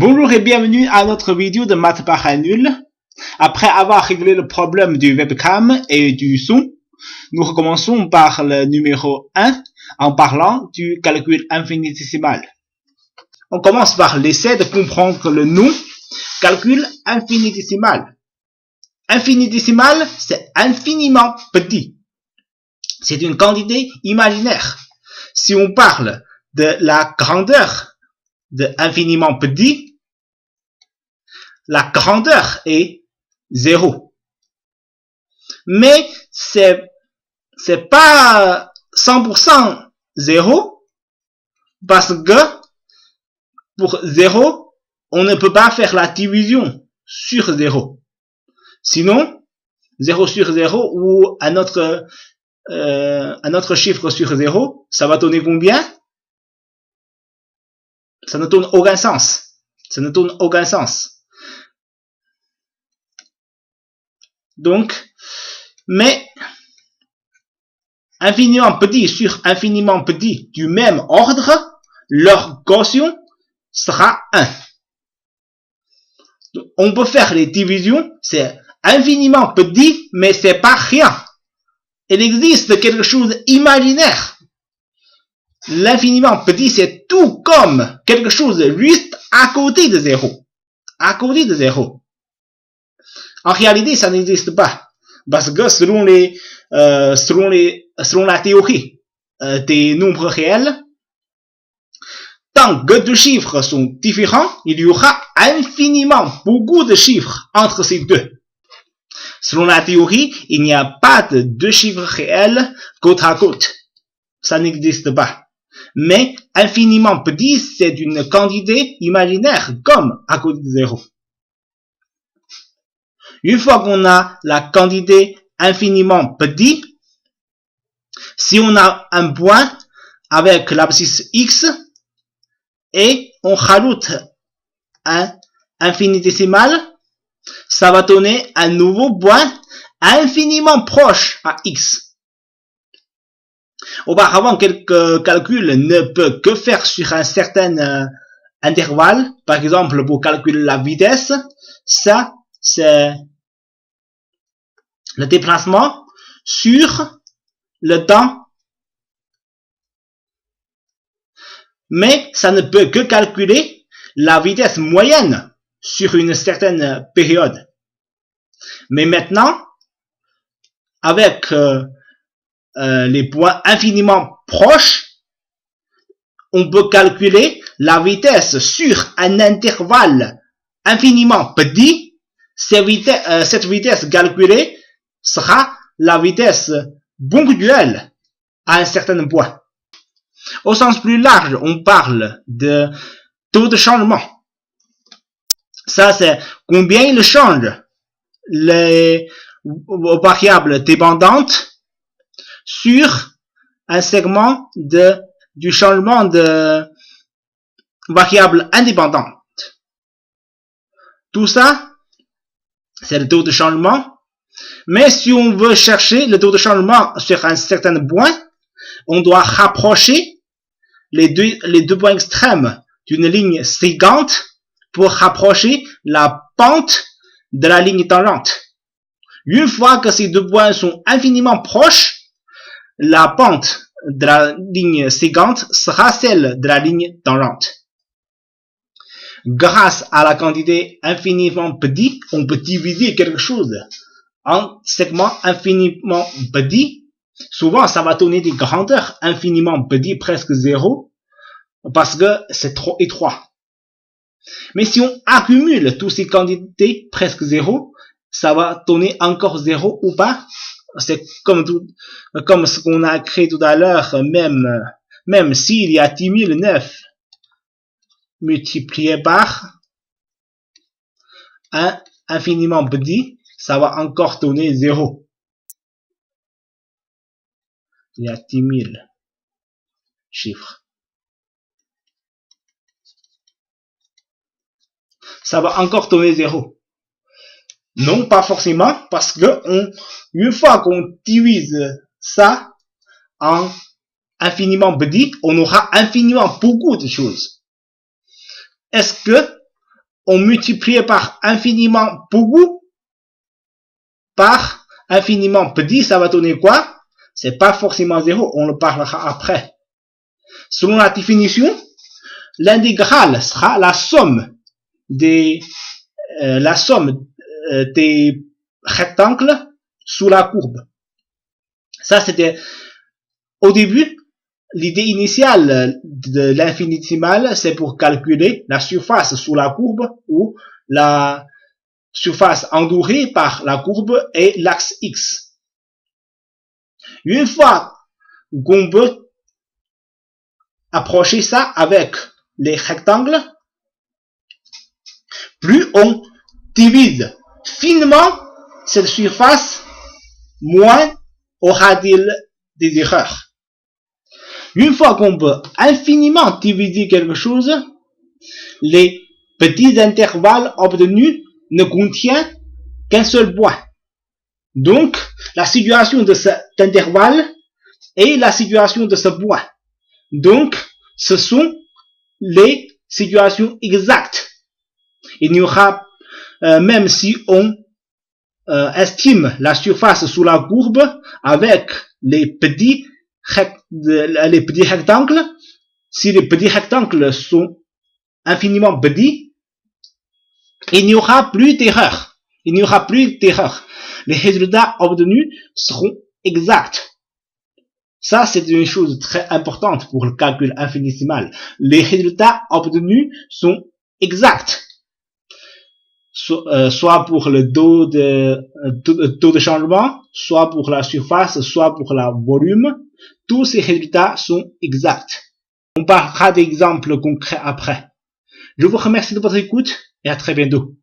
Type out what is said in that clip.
Bonjour et bienvenue à notre vidéo de maths par à nul. Après avoir réglé le problème du webcam et du son, nous recommençons par le numéro 1 en parlant du calcul infinitésimal. On commence par l'essai de comprendre le nom calcul infinitésimal. Infinitésimal, c'est infiniment petit. C'est une quantité imaginaire. Si on parle de la grandeur de infiniment petit, la grandeur est 0. Mais c'est pas 100% 0 parce que pour 0, on ne peut pas faire la division sur 0. Sinon, 0 sur 0 ou un autre chiffre sur 0, ça va donner combien? Ça ne donne aucun sens. Ça ne donne aucun sens. Donc, mais infiniment petit sur infiniment petit du même ordre, leur quotient sera 1. On peut faire les divisions, c'est infiniment petit, mais c'est pas rien. Il existe quelque chose d'imaginaire. L'infiniment petit, c'est tout comme quelque chose juste à côté de 0. À côté de 0. En réalité, ça n'existe pas. Parce que selon la théorie des nombres réels, tant que deux chiffres sont différents, il y aura infiniment beaucoup de chiffres entre ces deux. Selon la théorie, il n'y a pas de deux chiffres réels côte à côte. Ça n'existe pas. Mais infiniment petit, c'est une quantité imaginaire comme à côté de 0. Une fois qu'on a la quantité infiniment petit, si on a un point avec l'abscisse x et on rajoute un infinitésimal, ça va donner un nouveau point infiniment proche à x. Auparavant, quelques calculs ne peut que faire sur un certain intervalle. Par exemple, pour calculer la vitesse, ça, c'est le déplacement sur le temps. Mais ça ne peut que calculer la vitesse moyenne sur une certaine période. Mais maintenant, avec les points infiniment proches, on peut calculer la vitesse sur un intervalle infiniment petit. Cette vitesse calculée sera la vitesse ponctuelle à un certain point. Au sens plus large, on parle de taux de changement. Ça, c'est combien il change les variables dépendantes sur un segment du changement de variables indépendantes. Tout ça, c'est le taux de changement. Mais si on veut chercher le taux de changement sur un certain point, on doit rapprocher les deux points extrêmes d'une ligne séquente pour rapprocher la pente de la ligne tangente. Une fois que ces deux points sont infiniment proches, la pente de la ligne séquente sera celle de la ligne tangente. Grâce à la quantité infiniment petit, on peut diviser quelque chose en segments infiniment petits. Souvent, ça va donner des grandeurs infiniment petites, presque 0, parce que c'est trop étroit. Mais si on accumule toutes ces quantités presque 0, ça va donner encore 0 ou pas. C'est comme ce qu'on a créé tout à l'heure, même s'il y a 10.009 multiplié par un infiniment petit, ça va encore donner 0. Il y a 10.000 chiffres. Ça va encore donner 0. Non, pas forcément, parce que une fois qu'on divise ça en infiniment petit, on aura infiniment beaucoup de choses. Est-ce que on multiplie par infiniment beaucoup, par infiniment petit, ça va donner quoi? C'est pas forcément 0, on le parlera après. Selon la définition, l'intégrale sera la somme des rectangles sous la courbe. Ça, c'était au début, l'idée initiale de l'infinitésimal, c'est pour calculer la surface sous la courbe ou la surface entourée par la courbe et l'axe X. Une fois qu'on peut approcher ça avec les rectangles, plus on divise finement cette surface, moins aura-t-il des erreurs. Une fois qu'on peut infiniment diviser quelque chose, les petits intervalles obtenus ne contiennent qu'un seul point. Donc, la situation de cet intervalle est la situation de ce point. Donc, ce sont les situations exactes. Il n'y aura, même si on estime la surface sous la courbe avec les petits rectangles, si les petits rectangles sont infiniment petits, il n'y aura plus d'erreur. Il n'y aura plus d'erreur. Les résultats obtenus seront exacts. Ça, c'est une chose très importante pour le calcul infinitésimal. Les résultats obtenus sont exacts. Soit pour le taux de changement, soit pour la surface, soit pour le volume. Tous ces résultats sont exacts. On parlera d'exemples concrets après. Je vous remercie de votre écoute et à très bientôt.